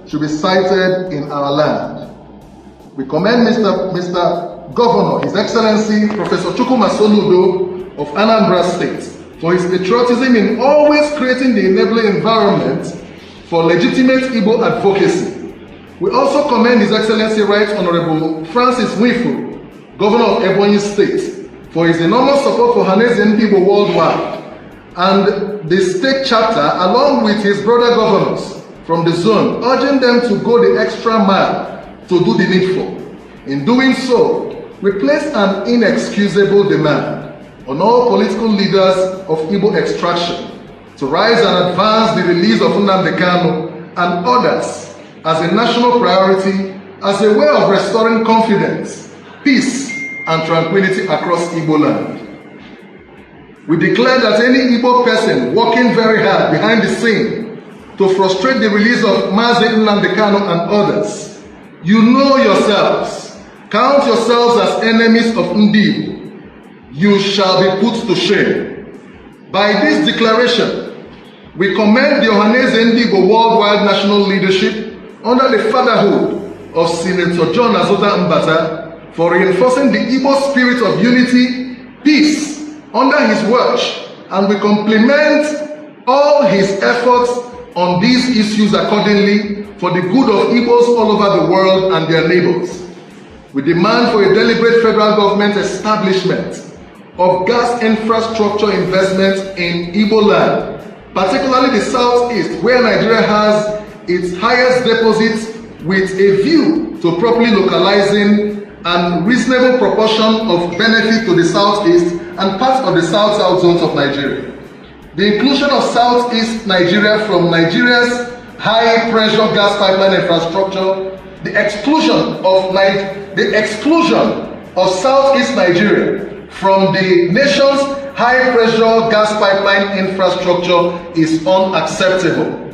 should be sited in our land. We commend Mr. Governor, His Excellency Professor Chukwuma Soludo of Anambra State for his patriotism in always creating the enabling environment for legitimate Igbo advocacy. We also commend His Excellency Right Honorable Francis Nwifu, Governor of Ebonyi State, for his enormous support for Nnamdi Igbo worldwide, and the state chapter, along with his brother governors from the zone, urging them to go the extra mile to do the needful. In doing so, we place an inexcusable demand on all political leaders of Igbo extraction to rise and advance the release of Nnamdi Kanu and others as a national priority, as a way of restoring confidence, peace, and tranquility across Igbo land. We declare that any Igbo person working very hard behind the scene to frustrate the release of Mazi Nnamdi Kanu and others, you know yourselves, count yourselves as enemies of Ndi. You shall be put to shame. By this declaration, we commend the Ohanaeze Ndigbo worldwide national leadership under the fatherhood of Senator John Azota Mbata for reinforcing the Igbo spirit of unity, peace, under his watch, and we compliment all his efforts on these issues accordingly for the good of Igbos all over the world and their neighbors. We demand for a deliberate federal government establishment of gas infrastructure investment in Igbo land, particularly the southeast, where Nigeria has its highest deposits, with a view to properly localizing and reasonable proportion of benefit to the southeast and parts of the south-south zones of Nigeria. The inclusion of southeast Nigeria from Nigeria's high-pressure gas pipeline infrastructure, the exclusion of southeast Nigeria from the nation's high-pressure gas pipeline infrastructure is unacceptable.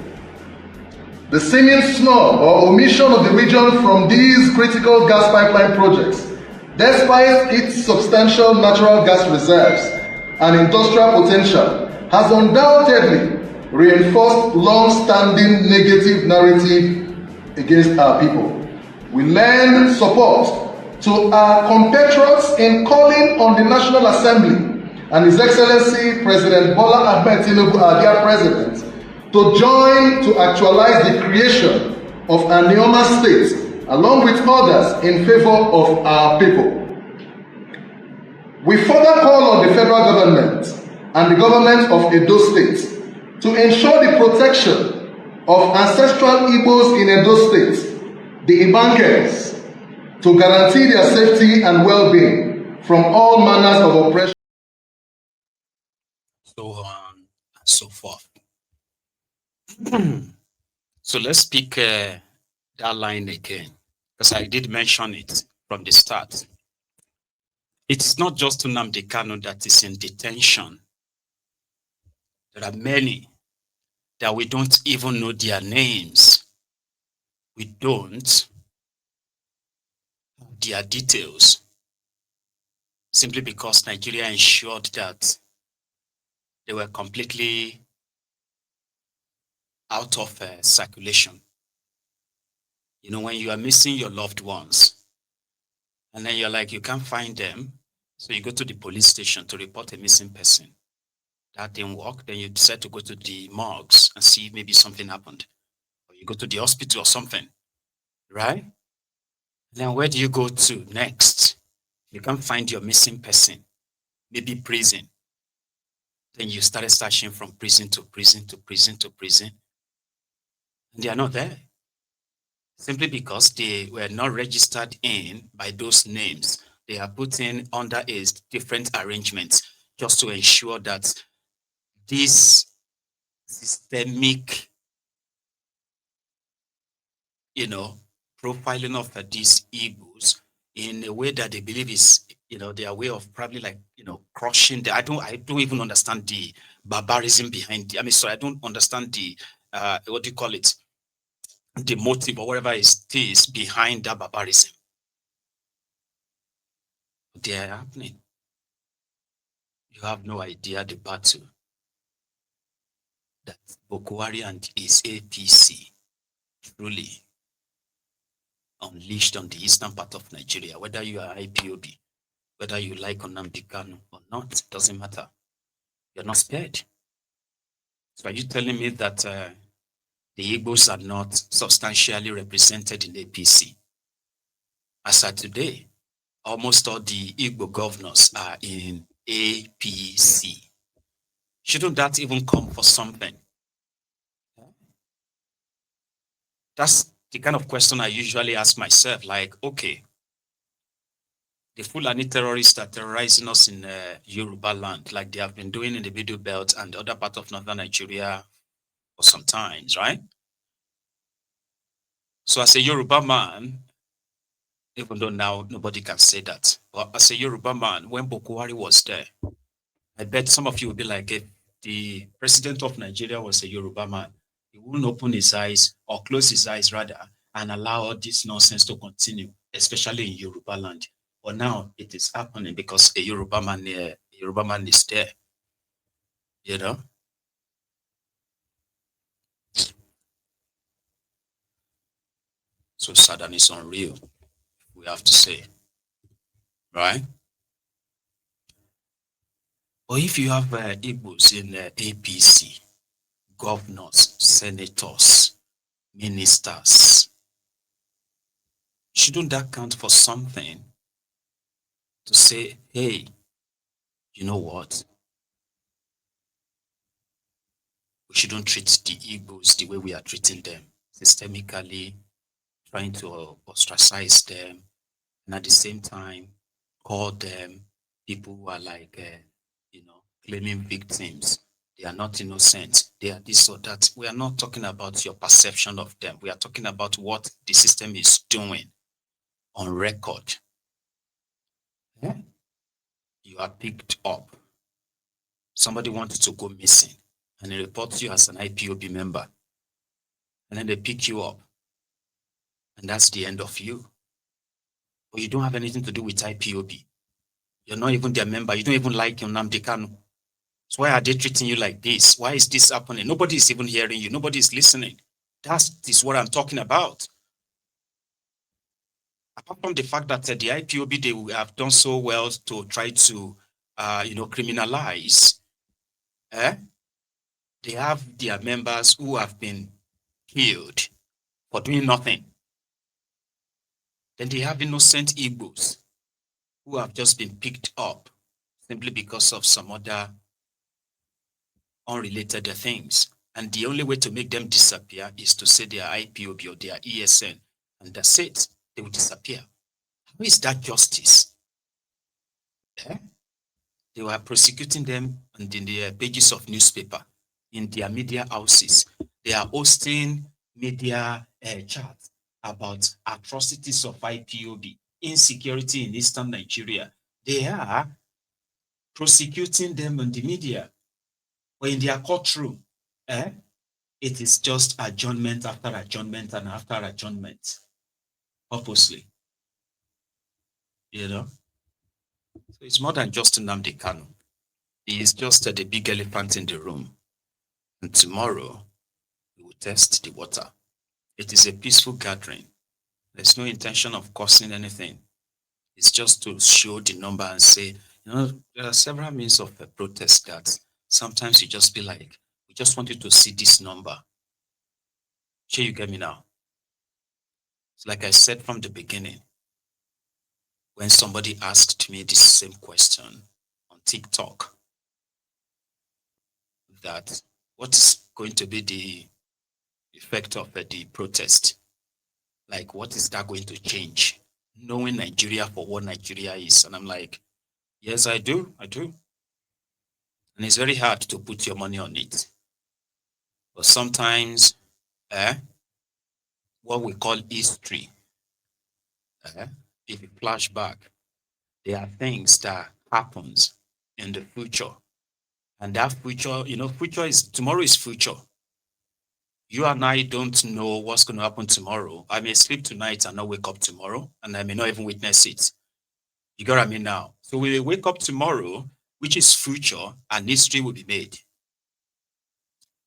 The seeming snub or omission of the region from these critical gas pipeline projects, despite its substantial natural gas reserves and industrial potential, has undoubtedly reinforced long-standing negative narrative against our people. We lend support to our compatriots in calling on the National Assembly and His Excellency President Bola Ahmed Tinubu, our dear President, to join to actualize the creation of a Neoma state, along with others in favor of our people. We further call on the federal government and the government of Edo State to ensure the protection of ancestral Igbos in Edo State, the Ibankers, to guarantee their safety and well-being from all manners of oppression. So on and so forth. So let's pick that line again, because I did mention it from the start. It's not just Nnamdi Kanu that is in detention. There are many that we don't even know their names. We don't know their details, simply because Nigeria ensured that they were completely out of circulation. You know, when you are missing your loved ones, and then you're like, you can't find them, so you go to the police station to report a missing person. That didn't work. Then you decide to go to the morgues and see if maybe something happened. Or you go to the hospital or something, right? Then where do you go to next? You can't find your missing person, maybe prison. Then you started searching from prison to prison to prison to prison. And they are not there, simply because they were not registered in by those names. They are put in under a different arrangements just to ensure that this systemic, profiling of these Igbos in a way that they believe is, their way of probably like, crushing the, I don't even understand the barbarism behind the, I don't understand the, what do you call it? The motive or whatever it is behind that barbarism. They are happening. You have no idea the battle that Boko Haram and his APC truly unleashed on the eastern part of Nigeria, whether you are IPOB, whether you like Nnamdi Kanu or not, doesn't matter. You're not spared. So are you telling me that the Igbos are not substantially represented in APC? As of today, almost all the Igbo governors are in APC. Shouldn't that even come for something? That's the kind of question I usually ask myself, like, okay, the Fulani terrorists are terrorizing us in Yoruba land, like they have been doing in the Middle Belt and the other part of northern Nigeria for some times, right? So as a Yoruba man, even though now nobody can say that, but as a Yoruba man, when Boko Haram was there, I bet some of you would be like, if the president of Nigeria was a Yoruba man, he wouldn't open his eyes or close his eyes rather and allow all this nonsense to continue, especially in Yoruba land. But now it is happening because a Yoruba man is there, you know? So sad and it's unreal, we have to say, right? Or if you have Igbos in APC, governors, senators, ministers, shouldn't that count for something to say, hey, you know what? We shouldn't treat the Igbos the way we are treating them, systemically trying to ostracize them, and at the same time, call them people who are like, claiming victims. They are not innocent. They are this or that. We are not talking about your perception of them. We are talking about what the system is doing on record. Yeah. You are picked up. Somebody wanted to go missing and they report you as an IPOB member. And then they pick you up. And that's the end of you. But you don't have anything to do with IPOB. You're not even their member. You don't even like Nnamdi Kanu. So why are they treating you like this? Why is this happening? Nobody is even hearing you. Nobody is listening. That is what I'm talking about. Apart from the fact that the IPOB, they have done so well to try to, criminalize. They have their members who have been killed for doing nothing. Then they have innocent Igbos who have just been picked up simply because of some other unrelated things. And the only way to make them disappear is to say they are IPOB or they are ESN. And that's it. They will disappear. How is that justice? They were prosecuting them in the pages of newspaper, in their media houses. They are hosting media chats about atrocities of IPOB, insecurity in eastern Nigeria. They are prosecuting them in the media or in their courtroom. It is just adjournment after adjournment and after adjournment, purposely. So it's more than just Nnamdi Kanu. He is just the big elephant in the room. And tomorrow, we will test the water. It is a peaceful gathering. There's no intention of causing anything. It's just to show the number and say, there are several means of protest that sometimes you just be like, we just want you to see this number. Sure, you get me now? It's like I said from the beginning, when somebody asked me this same question on TikTok, that what is going to be the effect of the protest? Like, what is that going to change? Knowing Nigeria for what Nigeria is. And I'm like, yes, I do. And it's very hard to put your money on it. But sometimes, what we call history, if you flash back, there are things that happens in the future. And that future, tomorrow is future. You and I don't know what's going to happen tomorrow. I may sleep tonight and not wake up tomorrow, and I may not even witness it. You got what I mean now? So we will wake up tomorrow, which is future, and history will be made.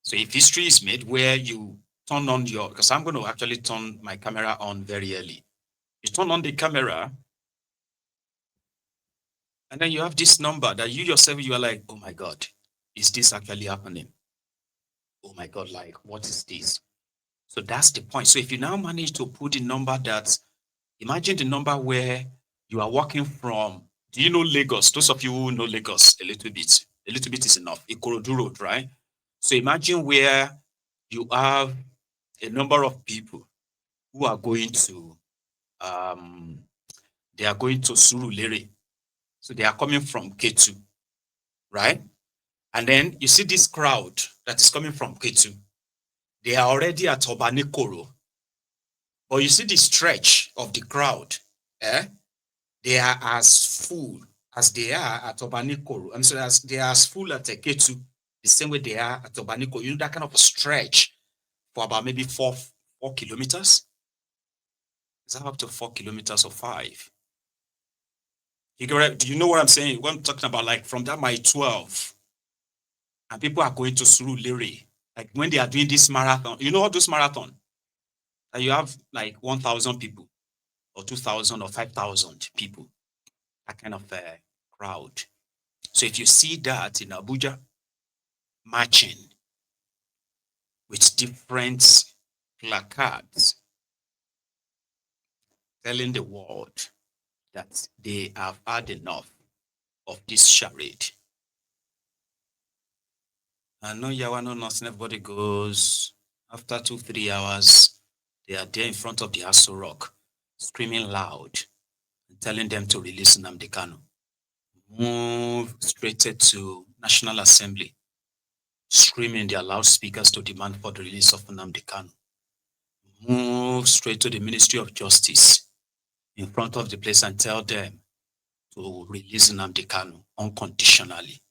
So if history is made where you turn on your, because I'm going to actually turn my camera on very early. You turn on the camera, and then you have this number that you yourself, you are like, oh my God, is this actually happening? Oh my God, like, what is this? So that's the point. So if you now manage to put the number that, imagine the number where you are working from, do you know Lagos? Those of you who know Lagos a little bit is enough. Ikorodu Road, right? So imagine where you have a number of people who are going to, they are going to Surulere. So they are coming from Ketu, right? And then you see this crowd that is coming from Ketu. They are already at Obanikoro. But you see the stretch of the crowd, eh? They are as full as they are at Obanikoro. And so as they are as full at Ketu, the same way they are at Obanikoro. You know that kind of a stretch for about maybe 4 kilometers? Is that up to 4 kilometers or 5? Do you know what I'm saying? What I'm talking about, like from that mile 12, and people are going to Surulere. Like when they are doing this marathon, you know all those marathon? And you have like 1,000 people or 2,000 or 5,000 people, that kind of crowd. So if you see that in Abuja, marching with different placards telling the world that they have had enough of this charade. And no yawa, no nothing, everybody goes. After 2-3 hours, they are there in front of the Aso Rock, screaming loud and telling them to release Nnamdi Kanu. Move straight to National Assembly, screaming their loudspeakers to demand for the release of Nnamdi Kanu. Move straight to the Ministry of Justice in front of the place and tell them to release Nnamdi Kanu unconditionally.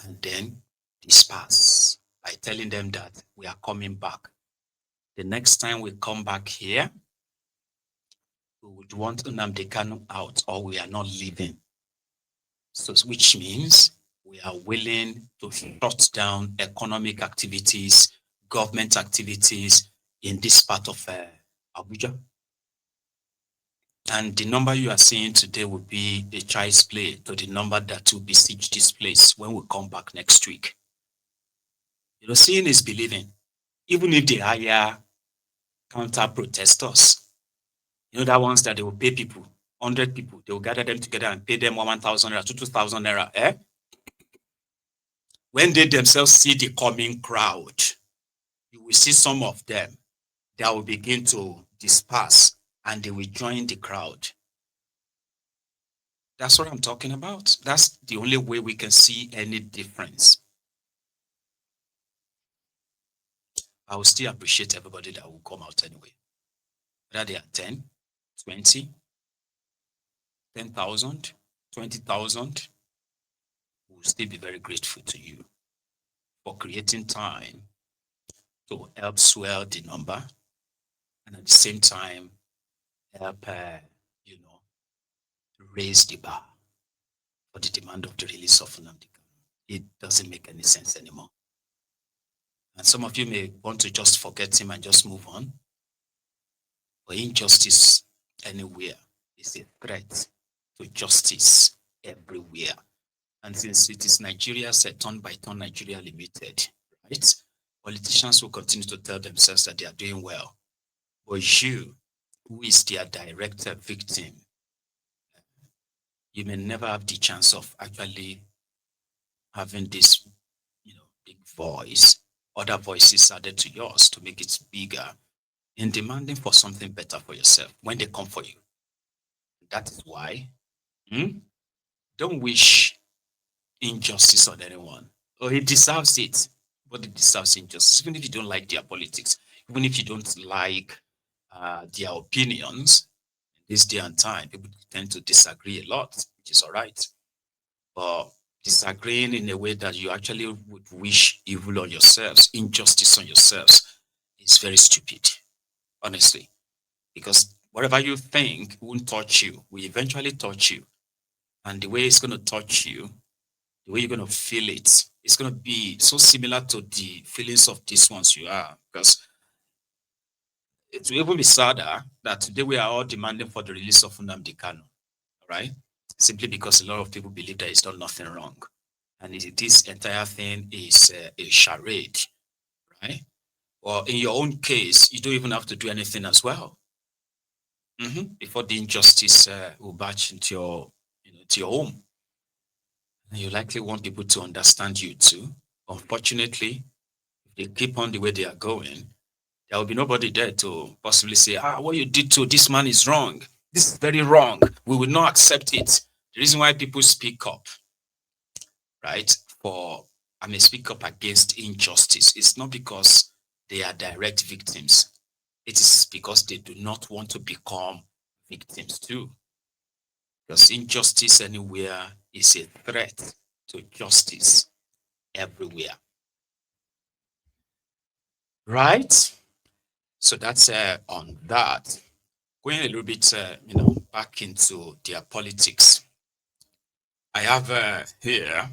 And then disperse by telling them that we are coming back. The next time we come back here, we would want Nnamdi Kanu out, or we are not leaving. So, which means we are willing to shut down economic activities, government activities in this part of Abuja. And the number you are seeing today will be a child's play to the number that will besiege this place when we come back next week. You know, seeing is believing. Even if they hire counter protesters, you know, that ones that they will pay people, 100 people, they will gather them together and pay them 1,000 naira, 2,000 naira, eh? When they themselves see the coming crowd, you will see some of them that will begin to disperse and they will join the crowd. That's what I'm talking about. That's the only way we can see any difference. I will still appreciate everybody that will come out anyway. Whether they are 10, 20, 10,000, 20,000, we'll still be very grateful to you for creating time to help swell the number and at the same time help, raise the bar for the demand of the release of Nnamdi Kanu. It doesn't make any sense anymore. And some of you may want to just forget him and just move on. But injustice anywhere is a threat to justice everywhere. And since it is Nigeria's turn by turn Nigeria Limited, right? Politicians will continue to tell themselves that they are doing well. But you, who is their direct victim, you may never have the chance of actually having this, big voice, other voices added to yours to make it bigger in demanding for something better for yourself when they come for you. That is why, don't wish injustice on anyone. Oh, he deserves it, but he deserves injustice. Even if you don't like their politics, even if you don't like their opinions, in this day and time, people tend to disagree a lot, which is all right. But disagreeing in a way that you actually would wish evil on yourselves, injustice on yourselves, is very stupid, honestly. Because whatever you think won't touch you, will eventually touch you. And the way it's going to touch you, the way you're going to feel it, it's going to be so similar to the feelings of these ones you are. Because it will even be sadder that today we are all demanding for the release of Nnamdi Kanu, right? Simply because a lot of people believe that he's done nothing wrong. And this entire thing is a charade, right? Or in your own case, you don't even have to do anything as well. Before the injustice will batch into to your home. And you likely want people to understand you too. Unfortunately, if they keep on the way they are going, there will be nobody there to possibly say, what you did to this man is wrong. This is very wrong. We will not accept it. The reason why people speak up, right, speak up against injustice, it's not because they are direct victims. It is because they do not want to become victims too. Because injustice anywhere is a threat to justice everywhere. Right? So that's on that. Going a little bit, back into their politics. I have here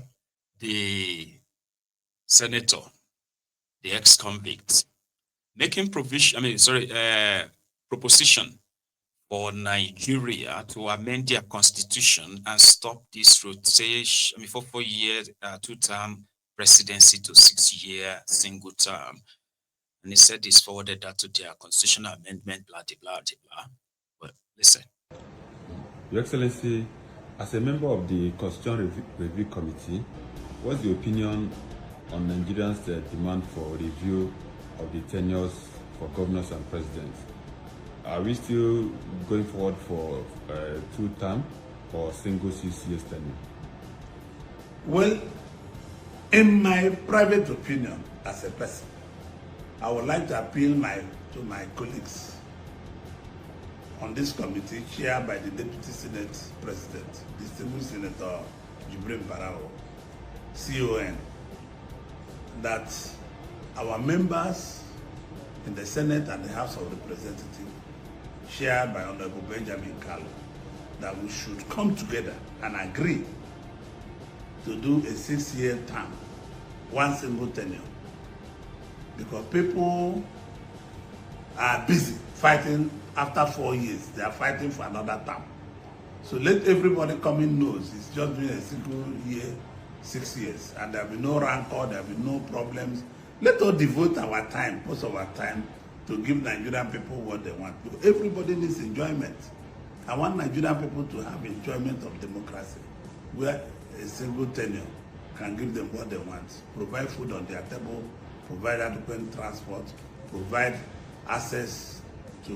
the senator, the ex-convict, making proposition for Nigeria to amend their constitution and stop this rotation, 4-year, 2-term presidency to 6-year single term. And he said he's forwarded that to their constitutional amendment, blah, blah, blah, blah. But listen. Your Excellency, as a member of the Constitutional Review Committee, what's the opinion on Nigerians' demand for review of the tenures for governors and presidents? Are we still going forward for 2-term or single 6 years tenure? Well, in my private opinion, as a person, I would like to appeal to my colleagues on this committee chaired by the Deputy Senate President, Distinguished Senator Jibrin Barao, CON, that our members in the Senate and the House of Representatives, chaired by Honorable Benjamin Kalu, that we should come together and agree to do a 6-year term, one single tenure. Because people are busy fighting after 4 years. They are fighting for another term. So let everybody come in knows it's just doing a single year, 6 years. And there will be no rancor, there will be no problems. Let us devote our time, most of our time, to give Nigerian people what they want. Because everybody needs enjoyment. I want Nigerian people to have enjoyment of democracy, where a single tenure can give them what they want, provide food on their table, provide adequate transport, provide access to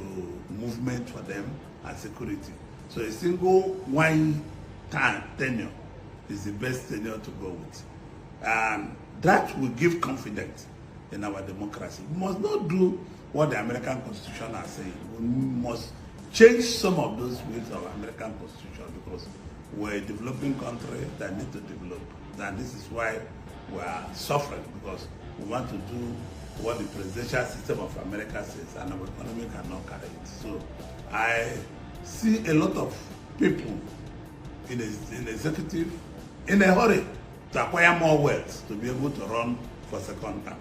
movement for them and security. So a single one-time tenure is the best tenure to go with. And that will give confidence in our democracy. We must not do what the American Constitution is saying. We must change some of those ways of American Constitution because we're a developing country that needs to develop. And this is why we are suffering, because we want to do what the presidential system of America says, and our economy cannot carry it. So I see a lot of people in executive in a hurry to acquire more wealth to be able to run for second term.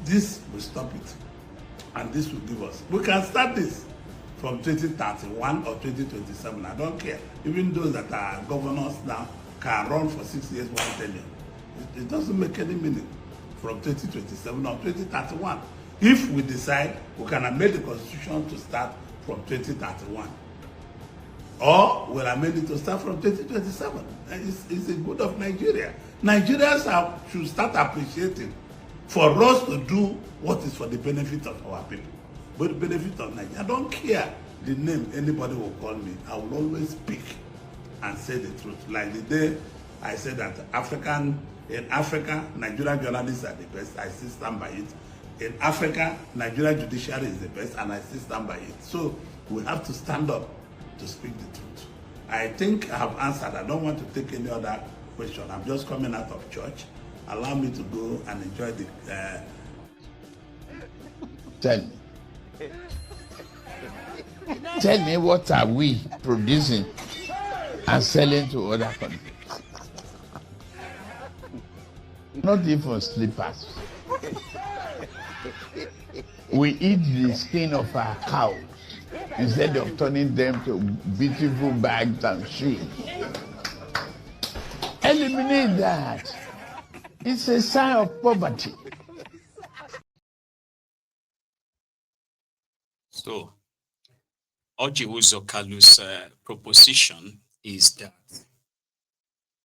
This will stop it, and this will give us. We can start this from 2031 or 2027. I don't care. Even those that are governors now can run for 6 years, one tenure. It doesn't make any meaning from 2027 or 2031. If we decide, we can amend the constitution to start from 2031. Or we'll amend it to start from 2027. It's the good of Nigeria. Nigerians should start appreciating for us to do what is for the benefit of our people. But the benefit of Nigeria. I don't care the name anybody will call me. I will always speak and say the truth. Like the day I said that in Africa, Nigerian journalists are the best. I still stand by it. In Africa, Nigerian judiciary is the best, and I still stand by it. So we have to stand up to speak the truth. I think I have answered. I don't want to take any other question. I'm just coming out of church. Allow me to go and enjoy the... Tell me. Tell me, what are we producing and selling to other countries? Not even slippers. We eat the skin of our cows instead of turning them to beautiful bags and shoes. Eliminate that. It's a sign of poverty. So, Ojiuzo Kalu's proposition is that